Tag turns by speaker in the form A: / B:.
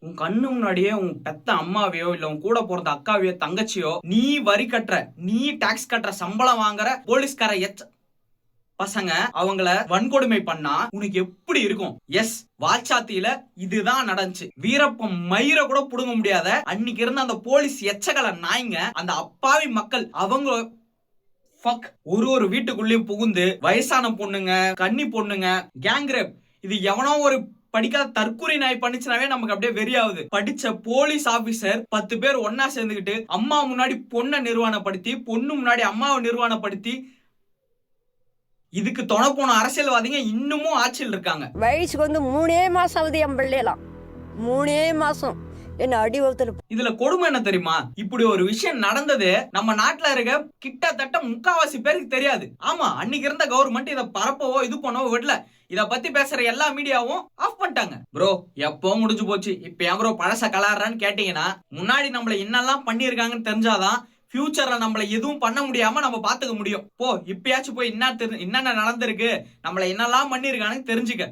A: உன் கண்ணு முன்னாடியே உன் பெத்த அம்மாவையோ இல்ல உன் கூட பிறந்த அக்காவையோ தங்கச்சியோ நீ வரி கட்டுற, நீ டாக்ஸ் கட்டுற, சம்பளம் வாங்குற போலீஸ்கார பசங்க அவங்கள வன்கொடுமை பண்ணா உனக்கு எப்படி இருக்கும்? எஸ், வாச்சாத்தியில இதுதான் நடந்துச்சு. வீரப்ப மயிர கூட புடுங்க முடியாத அன்னைக்கு இருந்த அந்த போலீஸ் எச்சகல நாய்ங்க, அந்த அப்பாவி மக்கள் அவங்க ஒரு வீட்டுக்குள்ளேயும் புகுந்து வயசான பொண்ணுங்க, கன்னி பொண்ணுங்க, கேங்ரேப், இது எவனோ ஒரு படிக்காத தற்கொலை நாய் பண்ணிச்சுனாவே நமக்கு அப்படியே வெறியாகுது. படிச்ச போலீஸ் ஆபீசர் 10 பேர் ஒன்னா சேர்ந்துகிட்டு அம்மா முன்னாடி பொண்ணை நிர்வாணப்படுத்தி, பொண்ணு முன்னாடி அம்மாவை நிர்வாணப்படுத்தி, இதுக்கு தொண போன அரசியல்வாதிங்க இன்னமும் ஆட்சியில் இருக்காங்க.
B: வயசுக்கு வந்து 3 மாசம் ஆகுது என் பிள்ளைலாம். 3 மாசம் என்ன அடி வகுத்துல.
A: இதுல கொடுமை என்ன தெரியுமா? இப்படி ஒரு விஷயம் நடந்தது நம்ம நாட்டுல இருக்க கிட்டத்தட்ட 3/4 பேருக்கு தெரியாது. ஆமா, அன்னைக்கு இருந்த கவர்மெண்ட் இதை பரப்பவோ இது பண்ணவோ விடல. இத பத்தி பேசுற எல்லா மீடியாவும் ஆஃப் பண்ணிட்டாங்க. ப்ரோ எப்போ முடிஞ்சு போச்சு, இப்ப ஏன் ப்ரோ பழச கலாடுறான்னு கேட்டீங்கன்னா, முன்னாடி நம்மள என்னெல்லாம் பண்ணிருக்காங்கன்னு தெரிஞ்சாதான் ஃபியூச்சர்ல நம்மள எதுவும் பண்ண முடியாம நம்ம பாத்துக்க முடியும். இப்பயாச்சும் போய் என்னென்ன நடந்திருக்கு, நம்மள என்னெல்லாம் பண்ணிருக்கான்னு தெரிஞ்சுக்க.